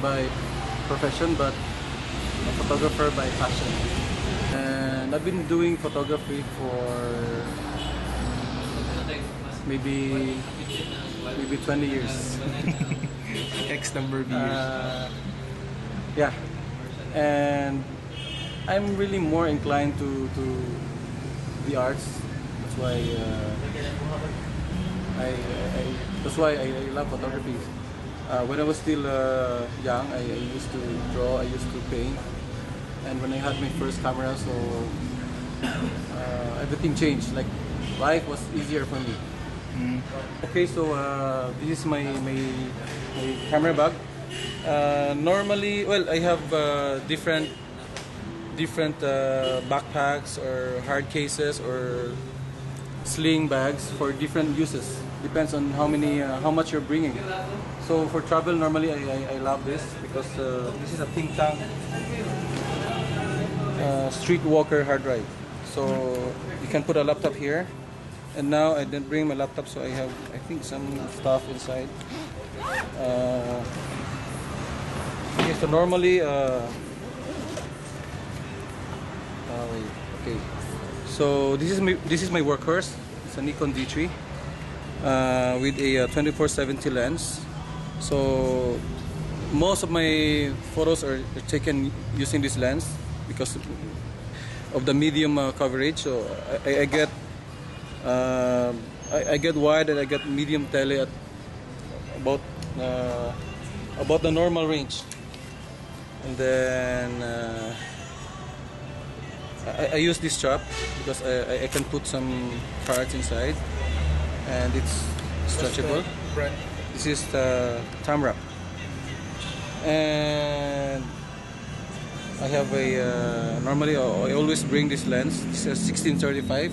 by profession, but a photographer by passion. And I've been doing photography for maybe 20 years. X number of years. Yeah, and I'm really more inclined to the arts. That's why I love photography. When I was still young, I used to draw, I used to paint, and when I had my first camera, so everything changed. Like, life was easier for me. Okay, so this is my camera bag. Normally, well, I have different backpacks or hard cases or sling bags for different uses. Depends on how much you're bringing. So for travel, normally I love this because this is a think tank streetwalker hard drive. So you can put a laptop here. And now I didn't bring my laptop, so I have, I think, some stuff inside. Okay, so normally, okay. So this is my workhorse. It's a Nikon D3 with a 24-70 lens. So most of my photos are taken using this lens because of the medium coverage. So I get I get wide and I get medium tele at about the normal range, and then I use this strap because I can put some cards inside, and it's stretchable. This is the thumb wrap, and I have a normally I always bring this lens. This is 1635.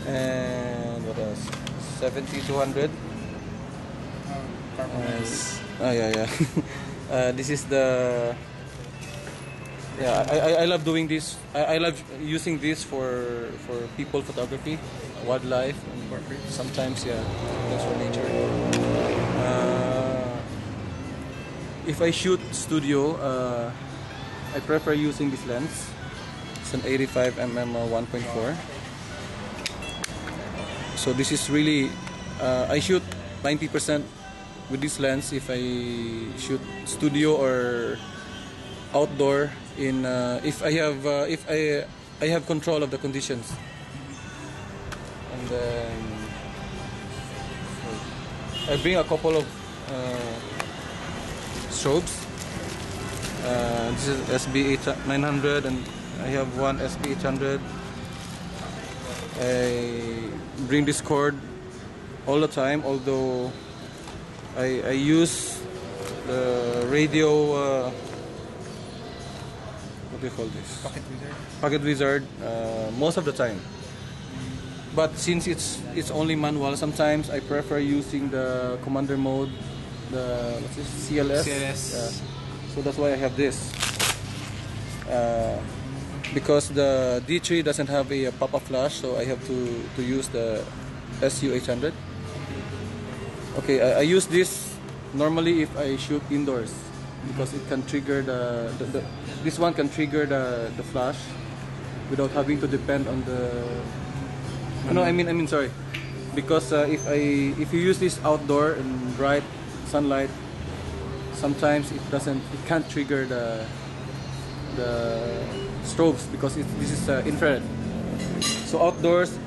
And what else? 70-200. This is the. Yeah, I love doing this. I love using this for people photography, wildlife, and sometimes that's for nature. If I shoot studio, I prefer using this lens. It's an 85mm 1.4. So this is really, I shoot 90% with this lens if I shoot studio or outdoor. In if I have control of the conditions, and then I bring a couple of strobes. This is SB900, and I have one SB800. I bring this cord all the time, although I use the radio, what do you call this? Pocket Wizard most of the time. But since it's only manual, sometimes I prefer using the commander mode, the what's this? CLS. So that's why I have this. Because the D3 doesn't have a pop-up flash, so I have to use the SU800. Okay, I use this normally if I shoot indoors because it can trigger this one can trigger the flash without having to depend on the. No, I mean sorry, because if you use this outdoor in bright sunlight, sometimes it can't trigger the strobes because this is infrared. So outdoors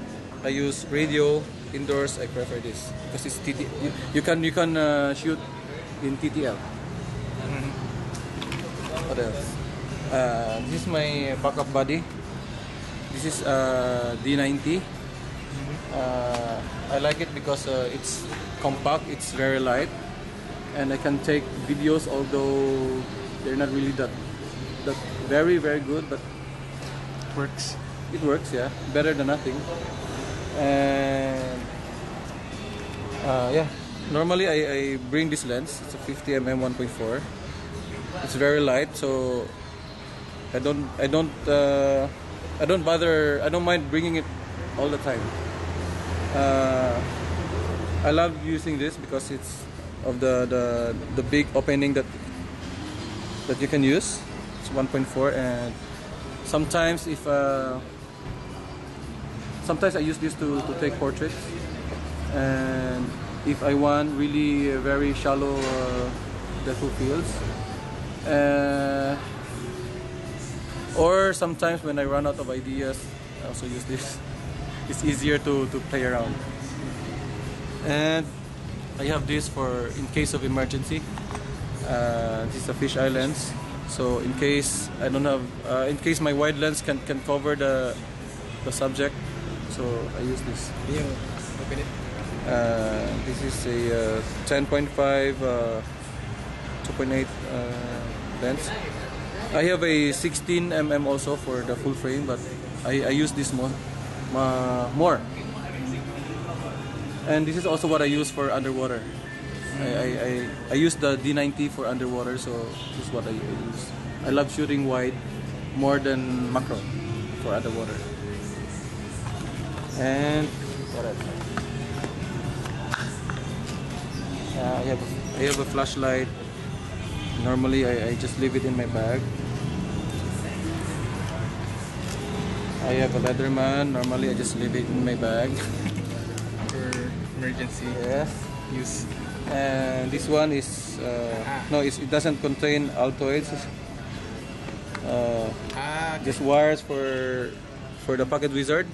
I use radio, indoors I prefer this because it's TT. You can shoot in TTL. What else? This is my backup body. This is D90. I like it because it's compact, it's very light, and I can take videos, although they're not really that very good, but works. It works, yeah, better than nothing. And yeah, normally I bring this lens. It's a 50mm 1.4. It's very light, so I don't mind bringing it all the time. I love using this because it's of the big opening that that you can use. It's 1.4, and sometimes if sometimes I use this to take portraits, and if I want really very shallow depth of fields, or sometimes when I run out of ideas, I also use this. It's easier to play around. And I have this for in case of emergency. This is a fisheye lens, so in case I don't have, in case my wide lens can cover the subject, so I use this. Yeah, open it. This is a 10.5 2.8 lens. I have a 16mm also for the full frame, but I use this more. And this is also what I use for underwater. I use the D90 for underwater, so this is what I use. I love shooting wide more than macro for underwater. And what else? I have a flashlight. Normally I just leave it in my bag. I have a Leatherman. Normally I just leave it in my bag. For emergency use. And this one is no, it doesn't contain Altoids. Okay. Just wires for the Pocket Wizard.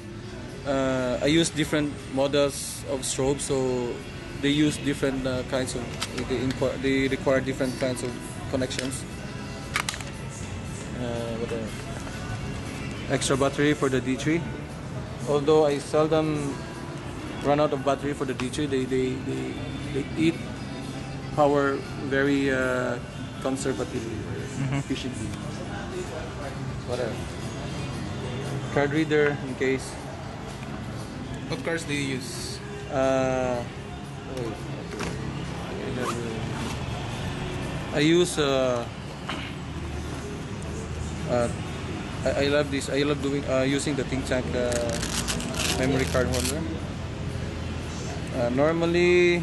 I use different models of strobe, so they use different kinds of. They require different kinds of connections. What else? Extra battery for the D3. Although I seldom run out of battery for the D3, they eat power very conservatively, efficiently. What else? Card reader in case. What cards do you use? Wait. I use I love this. I love doing using the Think Tank memory card holder. Normally,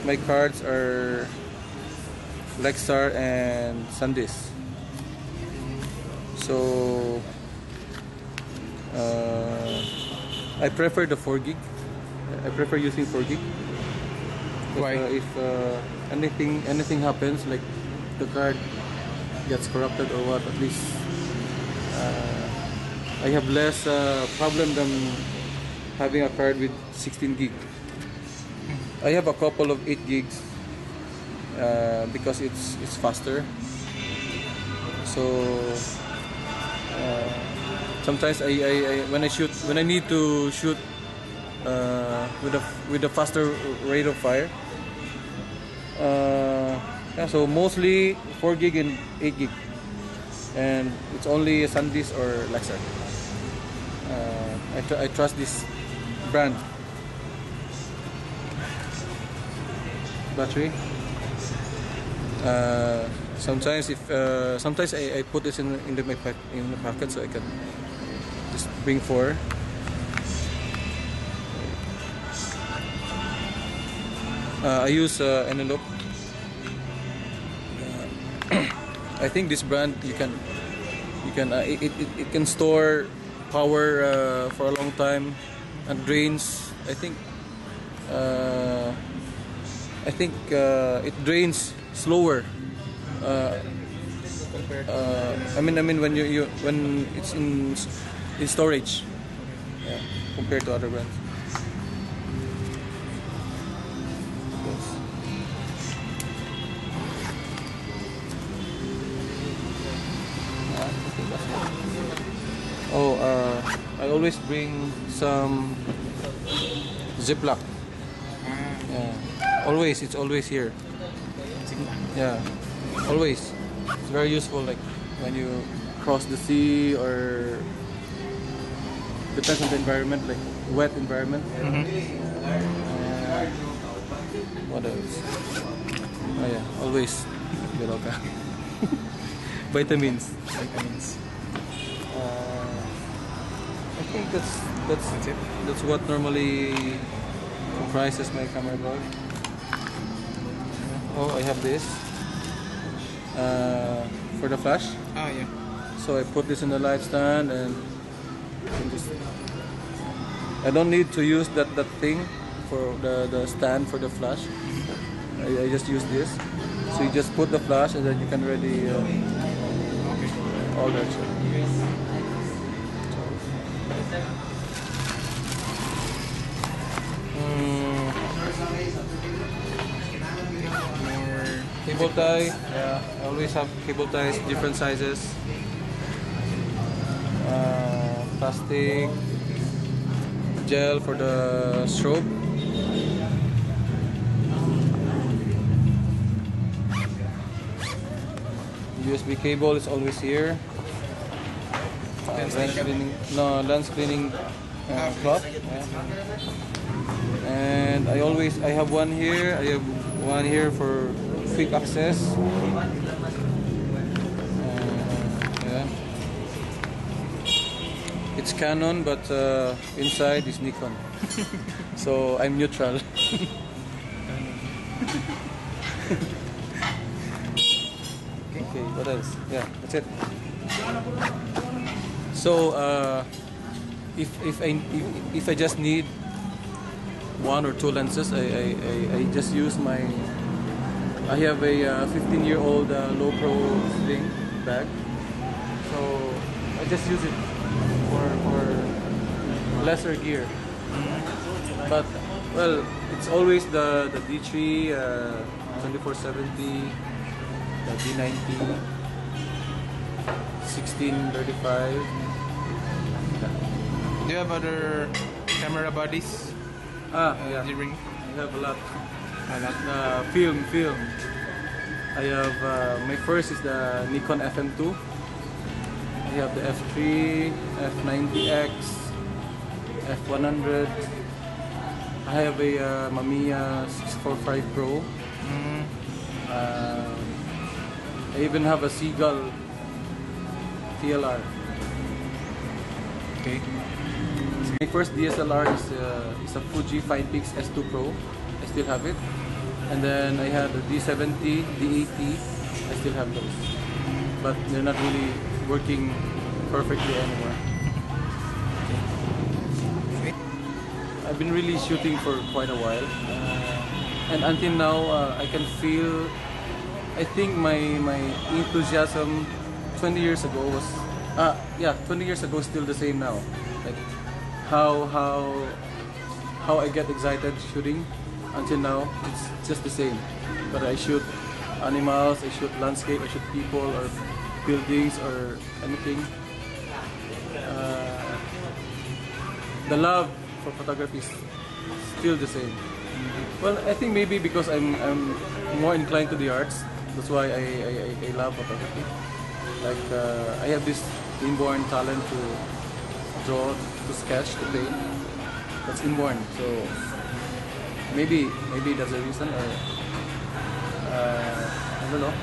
my cards are Lexar and SanDisk. So I prefer the 4 gig. I prefer using 4 gig. Why? If anything happens, like the card gets corrupted or what, at least I have less problem than having a card with 16 gig. I have a couple of 8 gigs because it's faster. So sometimes when I need to shoot with a faster rate of fire. So mostly 4 gig and 8 gig, and it's only SanDisk or Lexar. I trust this brand. Battery. Sometimes sometimes I put this in my pocket, so I can just bring 4. I use Enelope. I think this brand it can store power for a long time and drains. I think it drains slower. I mean when when it's in storage, yeah, compared to other brands. I always bring some Ziploc. Yeah, always. It's always here. Yeah, always. It's very useful. Like when you cross the sea or depends on the environment, like wet environment. What else? Oh yeah, always. Biloka. Vitamins. I think that's it. That's what normally comprises my camera bag. Oh, I have this. for the flash. Ah, yeah. So I put this in the light stand and just, I don't need to use that thing for the stand for the flash. I just use this. So you just put the flash and then you can ready all that shit. More Cable tie, yeah, I always have cable ties, different sizes. Plastic, gel for the strobe. USB cable is always here. Lens cleaning, no, lens cleaning cloth. Yeah. And I have one here. I have one here for quick access. Yeah. It's Canon, but inside is Nikon. So I'm neutral. Okay, what else? Yeah, that's it. So if I just need one or two lenses, I just use my. I have a 15-year-old low pro sling bag, so I just use it for lesser gear. But well, it's always the D3 2470, the D90, 1635. Do you have other camera bodies? Yeah. D-ring? I have a lot. A lot. Film. I have my first is the Nikon FM2. I have the F3, F90X, F100. I have a Mamiya 645 Pro. I even have a Seagull TLR. Okay. My first DSLR is a Fuji Finepix S2 Pro. I still have it. And then I had the D70, D80. I still have those. But they're not really working perfectly anymore. I've been really shooting for quite a while. And until now, I can feel, I think my enthusiasm 20 years ago was, 20 years ago is still the same now. Like how I get excited shooting until now, it's just the same. But I shoot animals, I shoot landscape, I shoot people or buildings or anything. The love for photography is still the same. Well, I think maybe because I'm more inclined to the arts. That's why I love photography. Like I have this inborn talent to draw, to sketch, to paint. That's inborn. So maybe that's a reason, or I don't know.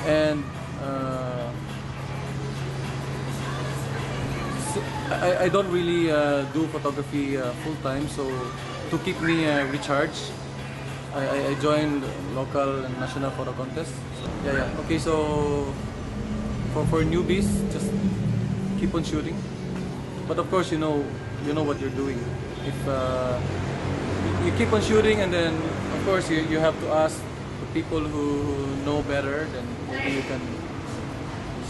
And I don't really do photography full time. So to keep me recharged, I joined local and national photo contests. So, yeah. Okay, so for newbies, just keep on shooting. But of course, you know what you're doing. If you keep on shooting, and then of course you have to ask the people who know better. Then maybe you can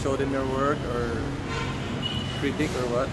show them your work or critique or what.